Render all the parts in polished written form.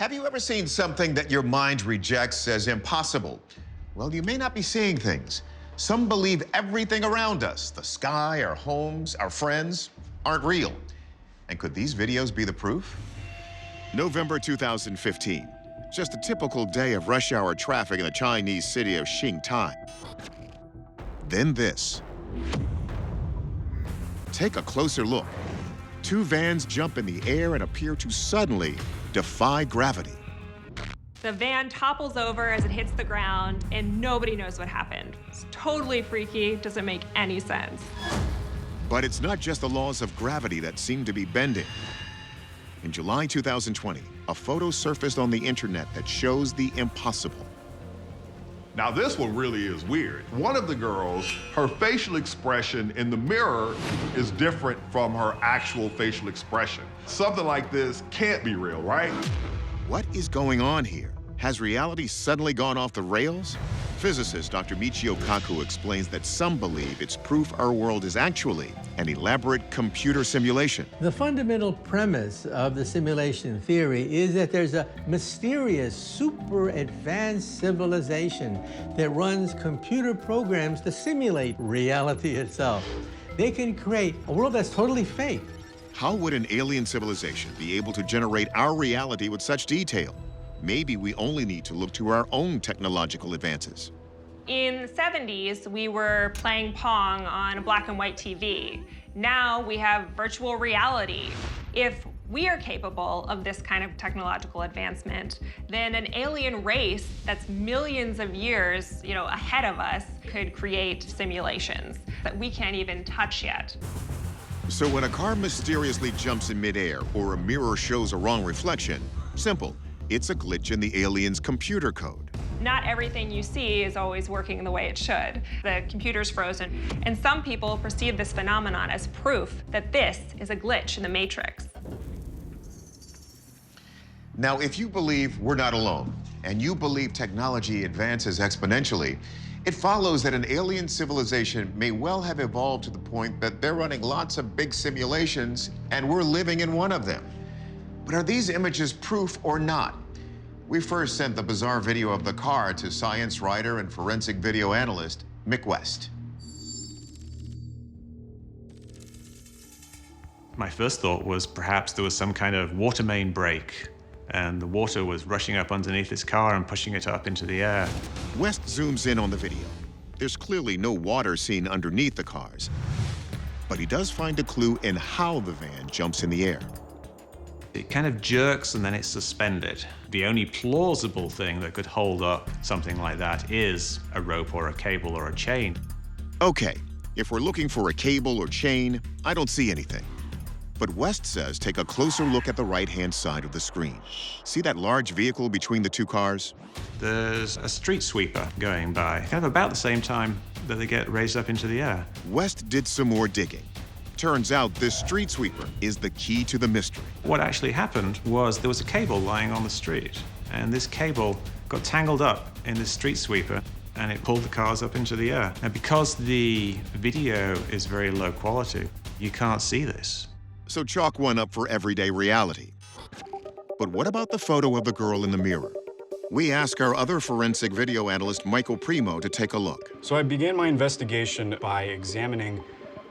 Have you ever seen something that your mind rejects as impossible? Well, you may not be seeing things. Some believe everything around us, the sky, our homes, our friends, aren't real. And could these videos be the proof? November 2015. Just a typical day of rush hour traffic in the Chinese city of Xingtai. Then this. Take a closer look. Two vans jump in the air and appear to suddenly defy gravity. The van topples over as it hits the ground, and nobody knows what happened. It's totally freaky, doesn't make any sense. But it's not just the laws of gravity that seem to be bending. In July 2020, a photo surfaced on the internet that shows the impossible. Now this one really is weird. One of the girls, her facial expression in the mirror is different from her actual facial expression. Something like this can't be real, right? What is going on here? Has reality suddenly gone off the rails? Physicist Dr. Michio Kaku explains that some believe it's proof our world is actually an elaborate computer simulation. The fundamental premise of the simulation theory is that there's a mysterious, super advanced civilization that runs computer programs to simulate reality itself. They can create a world that's totally fake. How would an alien civilization be able to generate our reality with such detail? Maybe we only need to look to our own technological advances. In the 70s, we were playing Pong on a black and white TV. Now we have virtual reality. If we are capable of this kind of technological advancement, then an alien race that's millions of years, ahead of us could create simulations that we can't even touch yet. So when a car mysteriously jumps in midair or a mirror shows a wrong reflection, simple. It's a glitch in the alien's computer code. Not everything you see is always working the way it should. The computer's frozen, and some people perceive this phenomenon as proof that this is a glitch in the matrix. Now, if you believe we're not alone, and you believe technology advances exponentially, it follows that an alien civilization may well have evolved to the point that they're running lots of big simulations, and we're living in one of them. But are these images proof or not? We first sent the bizarre video of the car to science writer and forensic video analyst Mick West. My first thought was perhaps there was some kind of water main break, and the water was rushing up underneath his car and pushing it up into the air. West zooms in on the video. There's clearly no water seen underneath the cars, but he does find a clue in how the van jumps in the air. It kind of jerks and then it's suspended. The only plausible thing that could hold up something like that is a rope or a cable or a chain. Okay, if we're looking for a cable or chain, I don't see anything. But West says take a closer look at the right-hand side of the screen. See that large vehicle between the two cars? There's a street sweeper going by, kind of about the same time that they get raised up into the air. West did some more digging. Turns out this street sweeper is the key to the mystery. What actually happened was there was a cable lying on the street, and this cable got tangled up in this street sweeper, and it pulled the cars up into the air. And because the video is very low quality, you can't see this. So chalk one up for everyday reality. But what about the photo of the girl in the mirror? We ask our other forensic video analyst, Michael Primo, to take a look. So I began my investigation by examining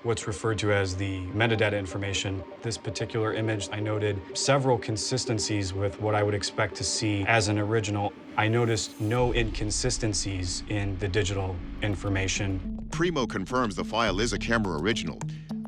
what's referred to as the metadata information. This particular image, I noted several consistencies with what I would expect to see as an original. I noticed no inconsistencies in the digital information. Primo confirms the file is a camera original,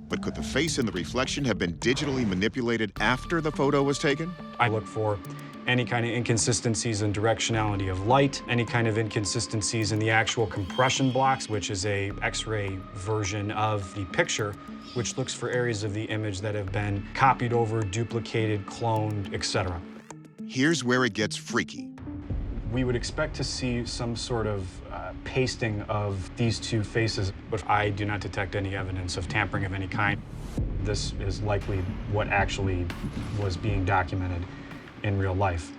but could the face in the reflection have been digitally manipulated after the photo was taken? I look for any kind of inconsistencies in directionality of light, any kind of inconsistencies in the actual compression blocks, which is a X-ray version of the picture, which looks for areas of the image that have been copied over, duplicated, cloned, etc. Here's where it gets freaky. We would expect to see some sort of pasting of these two faces, but I do not detect any evidence of tampering of any kind. This is likely what actually was being documented in real life.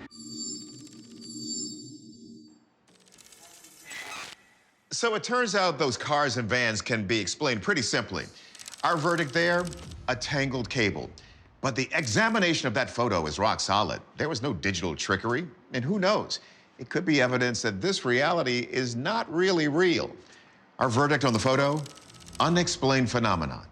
So it turns out those cars and vans can be explained pretty simply. Our verdict there, a tangled cable. But the examination of that photo is rock solid. There was no digital trickery, and who knows? It could be evidence that this reality is not really real. Our verdict on the photo? Unexplained phenomenon.